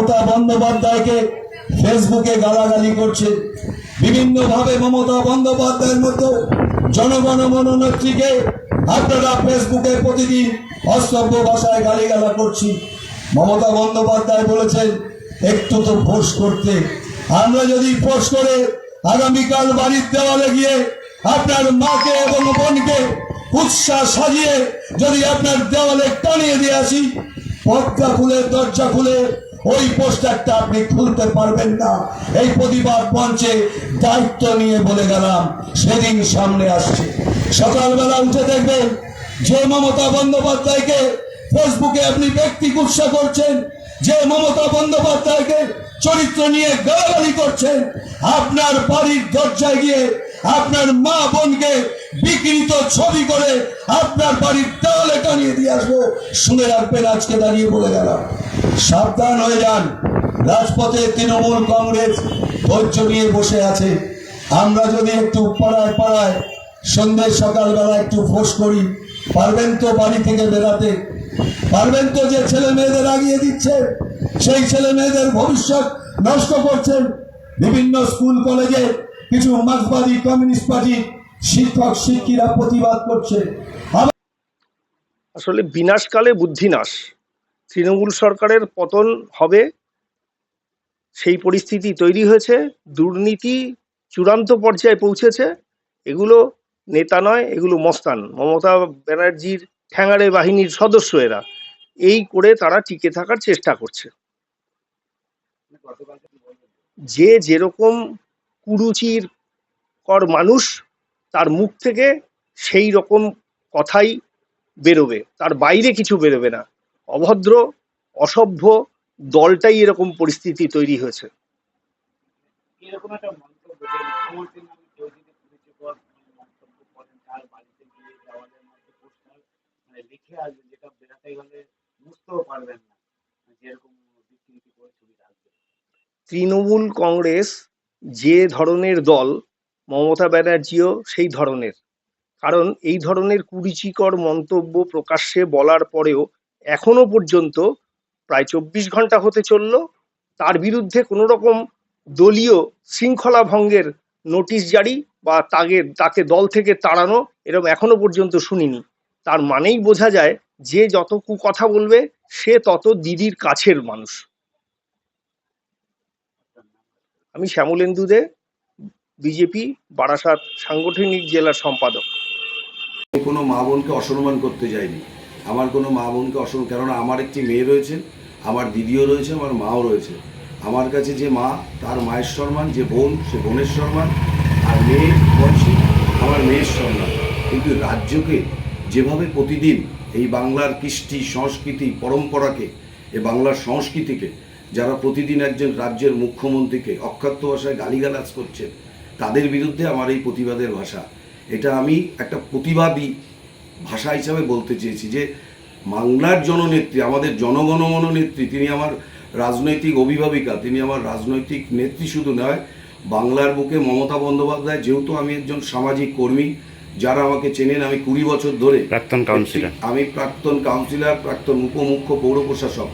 মমতা বন্দ্যোপাধ্যায়কে ফেসবুকে গালাগালি করছে, বিভিন্নভাবে মমতা বন্দ্যোপাধ্যায়ের মতো জনগণ নেত্রীকে আপনারা ফেসবুকে প্রতিদিন অসভ্য ভাষায় গালিগালা করছি। মমতা বন্দ্যোপাধ্যায় বলেছেন একটু তো ফোর্স করতে। আমরা যদি ফোর্স করে আগামীকাল বাড়ির দেওয়ালে গিয়ে আপনার মাকে এবং বোনকে উৎসাহ সাজিয়ে যদি আপনার দেওয়ালে টানিয়ে দিয়ে আসি, পর্দা খুলে দরজা খুলে ওই পোস্টারটা আপনি খুলতে পারবেন না। এই প্রতিবাদ মঞ্চে দায়িত্ব নিয়ে বলে গেলাম, সেদিন সামনে আসছে। সকালবেলা উঠে দেখবেন যে মমতা বন্দ্যোপাধ্যায়কে ফেসবুকে আপনি ব্যক্তি কুৎসা করছেন, যে মমতা বন্দ্যোপাধ্যায়কে চরিত্র নিয়ে গালাগালি করছেন, আপনার বাড়ির দরজায় গিয়ে আপনার মা বোনকে বিকৃত ছবি করে আপনার বাড়ির দেওয়ালে টানিয়ে দিয়ে আসবো। শুনে রাখবেন, আজকে দাঁড়িয়ে বলে গেলাম, সাবধান হয়ে যান। রাজপথে তৃণমূল কংগ্রেস ধৈর্য নিয়ে বসে আছে। আমরা যদি একটু পাড়ায় পাড়ায় সন্ধ্যে সকালবেলা একটু ফোর্স করি, পারবেন তো বাড়ি থেকে বেরাতে? পারবেন তো? যে ছেলে মেয়েদের আগিয়ে দিচ্ছে, সেই ছেলে মেয়েদের ভবিষ্যৎ নষ্ট করছেন। বিভিন্ন স্কুল কলেজে কিছু মার্ক্সবাদী কমিউনিস্ট পার্টি শিক্ষক শিক্ষিকা প্রতিবাদ করছে। আসলে বিনাশকালে বুদ্ধিনাশ। তৃণমূল সরকারের পতন হবে, সেই পরিস্থিতি তৈরি হয়েছে। দুর্নীতি চূড়ান্ত পর্যায়ে পৌঁছেছে। এগুলো নেতা নয়, এগুলো মস্তান, মমতা ব্যানার্জির ঠ্যাঙাড়ে বাহিনীর সদস্য এরা। এই করে তারা টিকে থাকার চেষ্টা করছে। যে যেরকম কুরুচির কর মানুষ, তার মুখ থেকে সেই রকম কথাই বেরোবে, তার বাইরে কিছু বেরোবে না। অভদ্র অসভ্য দলটাই এরকম পরিস্থিতি তৈরি হয়েছে। তৃণমূল কংগ্রেস যে ধরনের দল, মমতা ব্যানার্জিও সেই ধরনের। কারণ এই ধরনের কুরুচিকর মন্তব্য প্রকাশ্যে বলার পরেও এখনো পর্যন্ত প্রায় 24 ঘন্টা হতে চলল, তার বিরুদ্ধে কোনো রকম দলীয় শৃঙ্খলা ভঙ্গের নোটিশ জারি বা তাকে দল থেকে তাড়ানো এরকম এখনো পর্যন্ত শুনিনি। তার মানেই বোঝা যায় যে যত কথা বলবে সে তত দিদির কাছের মানুষ। আমি শ্যামলেন্দু দে, বিজেপি বারাসাত সাংগঠনিক জেলার সম্পাদক। কোনো মা বোনকে অসম্মান করতে যাইনি। আমার কোনো মা বোনকে কেননা আমার একটি মেয়ে রয়েছে, আমার দিদিও রয়েছে, আমার মাও রয়েছে। আমার কাছে যে মা, তার মায়ের সম্মান, যে বোন, সে বোনের সম্মান, আর মেয়ে বলছি আমার মেয়ের সম্মান। কিন্তু রাজ্যকে যেভাবে প্রতিদিন এই বাংলার কৃষ্টি সংস্কৃতি পরম্পরাকে, এই বাংলার সংস্কৃতিকে যারা প্রতিদিন একজন রাজ্যের মুখ্যমন্ত্রীকে অক্ষাত্য ভাষায় গালিগালাজ করছে, তাদের বিরুদ্ধে আমার এই প্রতিবাদের ভাষা। এটা আমি একটা প্রতিবাদী ভাষা হিসাবে বলতে চেয়েছি যে বাংলার জননেত্রী, আমাদের জনগণমন নেত্রী, তিনি আমার রাজনৈতিক অভিভাবিকা, তিনি আমার রাজনৈতিক নেত্রী শুধু নয়, বাংলার বুকে মমতা বন্দ্যোপাধ্যায়। যেহেতু আমি একজন সামাজিক কর্মী, যারা আমাকে চেনেন, আমি 20 বছর ধরে প্রাক্তন কাউন্সিলর, প্রাক্তন উপমুখ্য পৌর প্রশাসক।